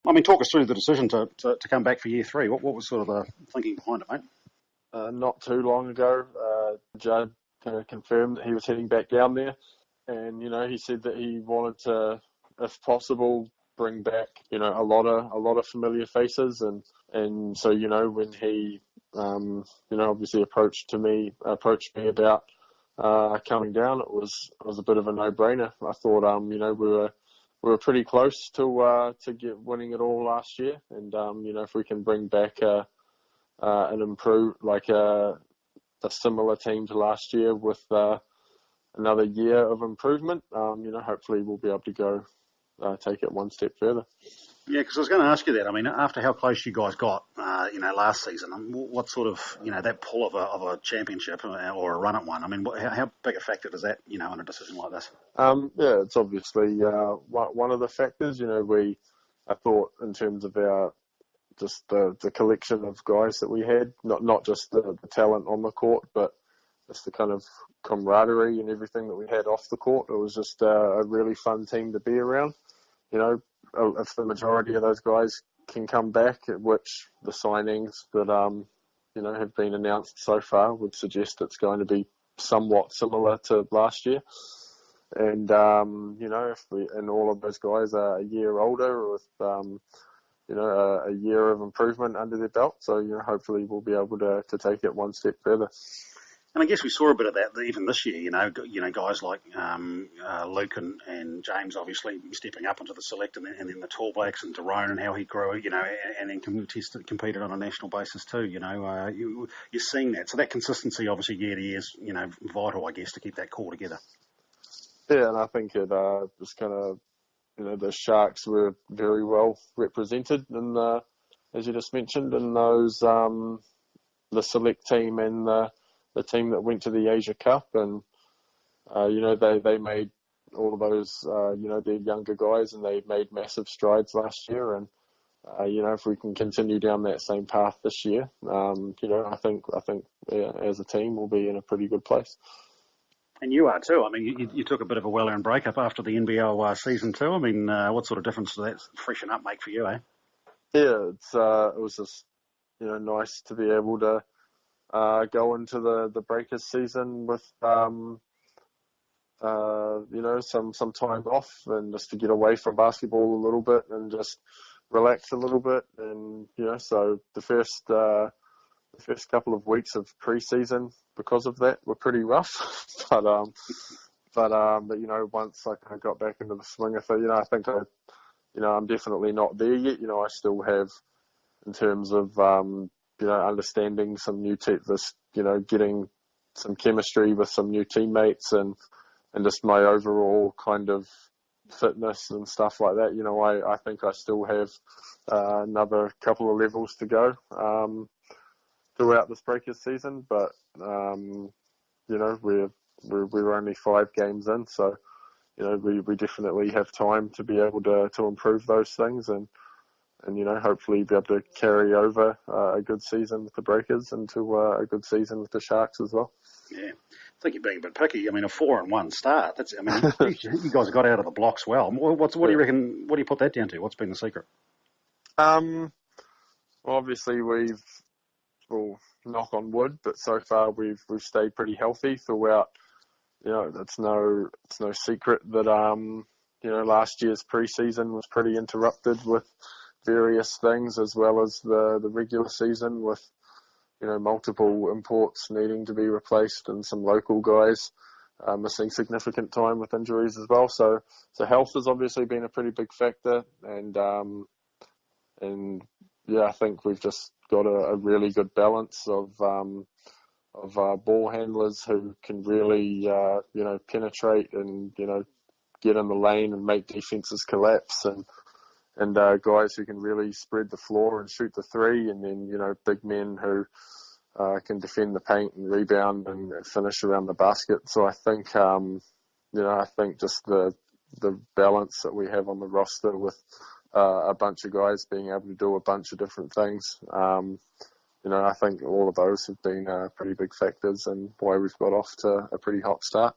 I mean, talk us through the decision to come back for year 3. What was sort of the thinking behind it, mate? Not too long ago, Judd confirmed that he was heading back down there, and he said that he wanted to, if possible, bring back a lot of familiar faces, and so when he obviously approached me about coming down, it was a bit of a no-brainer. I thought we were pretty close to get winning it all last year, and if we can bring back an improved, like a similar team to last year with another year of improvement, hopefully we'll be able to go take it one step further. Yeah, because I was going to ask you that. I mean, after how close you guys got, last season, what sort of, that pull of a championship or a run at one? I mean, how big a factor is that, in a decision like this? Yeah, it's obviously one of the factors. I thought in terms of our just the collection of guys that we had, not just the talent on the court, but just the kind of camaraderie and everything that we had off the court. It was just a really fun team to be around. If the majority of those guys can come back, which the signings that have been announced so far would suggest it's going to be somewhat similar to last year. And if all of those guys are a year older with a year of improvement under their belt, so hopefully we'll be able to take it one step further. And I guess we saw a bit of that even this year. Guys like Luke and James obviously stepping up into the select, and then the Tall Blacks and Tyrone and how he grew, and then competed on a national basis too. You're seeing that. So that consistency, obviously, year to year is vital, I guess, to keep that core together. Yeah, and I think it was kind of the Sharks were very well represented in as you just mentioned, in those the select team and the team that went to the Asia Cup, and they made all of those they're younger guys, and they made massive strides last year, and if we can continue down that same path this year, I think as a team we'll be in a pretty good place. And you are too. I mean, you took a bit of a well-earned breakup after the NBL season too. I mean, what sort of difference does that freshen up make for you, eh? Yeah, it was just nice to be able to go into the Breakers season with some time off, and just to get away from basketball a little bit and just relax a little bit. And so the first couple of weeks of pre-season because of that were pretty rough, but once I got back into the swing of it, I think I'm definitely not there yet. I still have, in terms of understanding some new getting some chemistry with some new teammates, and just my overall kind of fitness and stuff like that. I think I still have another couple of levels to go throughout this Breakers season, but we're only 5 games in, so we definitely have time to be able to improve those things, and hopefully be able to carry over a good season with the Breakers into a good season with the Sharks as well. Yeah, I think you're being a bit picky. I mean, a 4-1 start. You guys got out of the blocks well. What do you reckon? What do you put that down to? What's been the secret? Well, obviously we'll knock on wood, but so far we've stayed pretty healthy throughout. It's no secret that last year's preseason was pretty interrupted with various things, as well as the regular season with multiple imports needing to be replaced and some local guys missing significant time with injuries as well. So health has obviously been a pretty big factor, and I think we've just got a really good balance of ball handlers who can really penetrate and get in the lane and make defenses collapse, and guys who can really spread the floor and shoot the three, and then big men who can defend the paint and rebound and finish around the basket. So I think just the balance that we have on the roster with a bunch of guys being able to do a bunch of different things, I think all of those have been pretty big factors and why we've got off to a pretty hot start.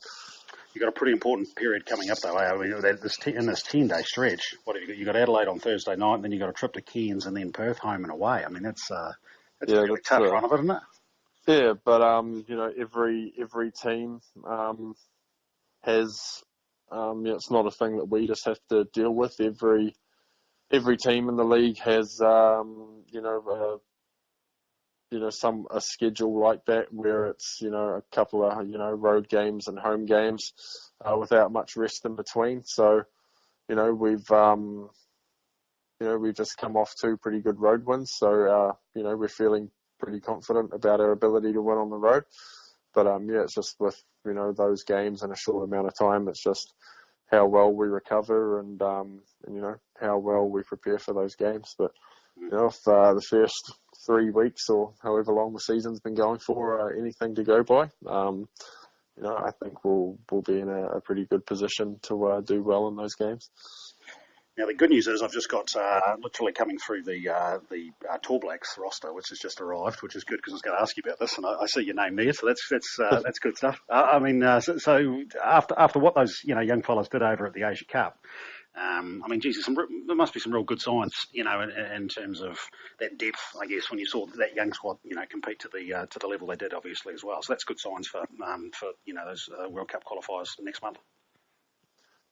You've got a pretty important period coming up, though. I mean, in this 10-day stretch, what have you got? You got Adelaide on Thursday night, and then you got a trip to Cairns, and then Perth home and away. I mean, that's a really tough run of it, isn't it? Yeah, but every team has it's not a thing that we just have to deal with. Every team in the league has a schedule like that where it's a couple of road games and home games without much rest in between. So we've just come off 2 pretty good road wins, so we're feeling pretty confident about our ability to win on the road. But it's just with those games in a short amount of time, it's just how well we recover and how well we prepare for those games. But if the first 3 weeks or however long the season's been going for are anything to go by, I think we'll be in a pretty good position to do well in those games. Now, the good news is I've just got literally coming through the Tall Blacks roster, which has just arrived, which is good because I was going to ask you about this, and I see your name there, so that's good stuff. So after what those young fellas did over at the Asia Cup, Jesus, there must be some real good signs, in terms of that depth. I guess when you saw that young squad, compete to the level they did, obviously as well. So that's good signs for those World Cup qualifiers next month.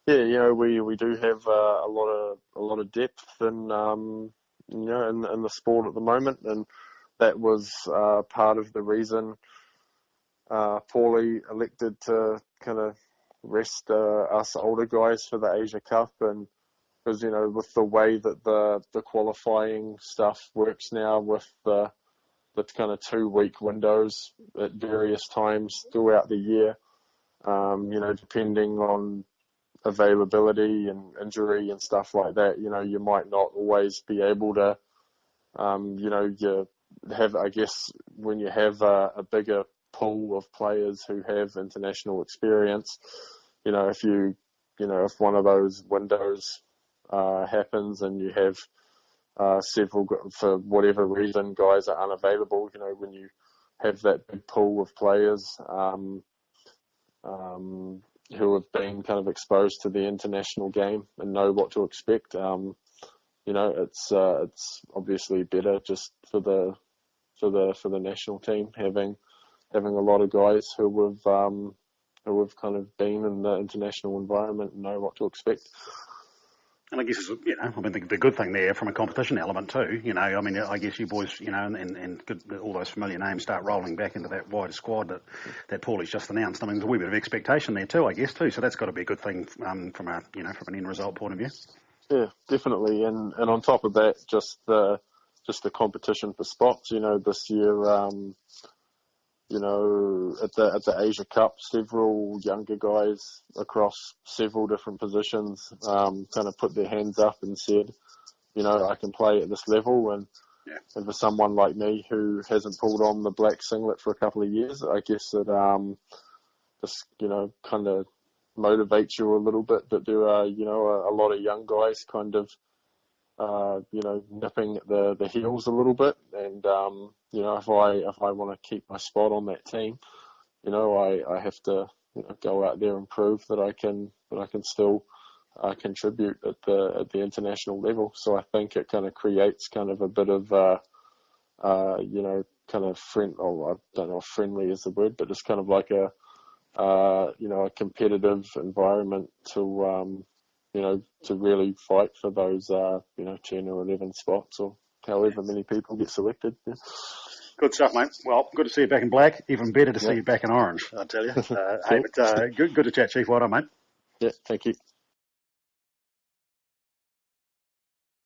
Yeah, we do have a lot of depth in the sport at the moment, and that was part of the reason Paulie elected to kind of rest us older guys for the Asia Cup, and because with the way that the qualifying stuff works now with the kind of 2-week windows at various times throughout the year, depending on availability and injury and stuff like that, you might not always be able to, you have, I guess, when you have a bigger pool of players who have international experience, if one of those windows happens and you have several, for whatever reason, guys are unavailable, when you have that big pool of players who have been kind of exposed to the international game and know what to expect, it's obviously better just for the national team having a lot of guys who have kind of been in the international environment and know what to expect. And I guess, the good thing there from a competition element too, I guess you boys, and all those familiar names start rolling back into that wider squad that Paulie's just announced. There's a wee bit of expectation there too, I guess too. So that's got to be a good thing from an end result point of view. Yeah, definitely. And on top of that, just the competition for spots. This year, at the Asia Cup, several younger guys across several different positions kind of put their hands up and said, I can play at this level. And for someone like me who hasn't pulled on the black singlet for a couple of years, I guess it just kind of motivates you a little bit that there are a lot of young guys kind of nipping at the heels a little bit, and if I want to keep my spot on that team, I have to go out there and prove that I can still contribute at the international level. So I think it kind of creates kind of a bit of kind of friend. Oh, I don't know if friendly is the word, but just kind of like a competitive environment to to really fight for those 10 or 11 spots or however many people get selected. Yeah. Good stuff, mate. Well, good to see you back in black. Even better to see you back in orange, I tell you. Hey, but good to chat, Chief. Well done, mate. Yeah, thank you.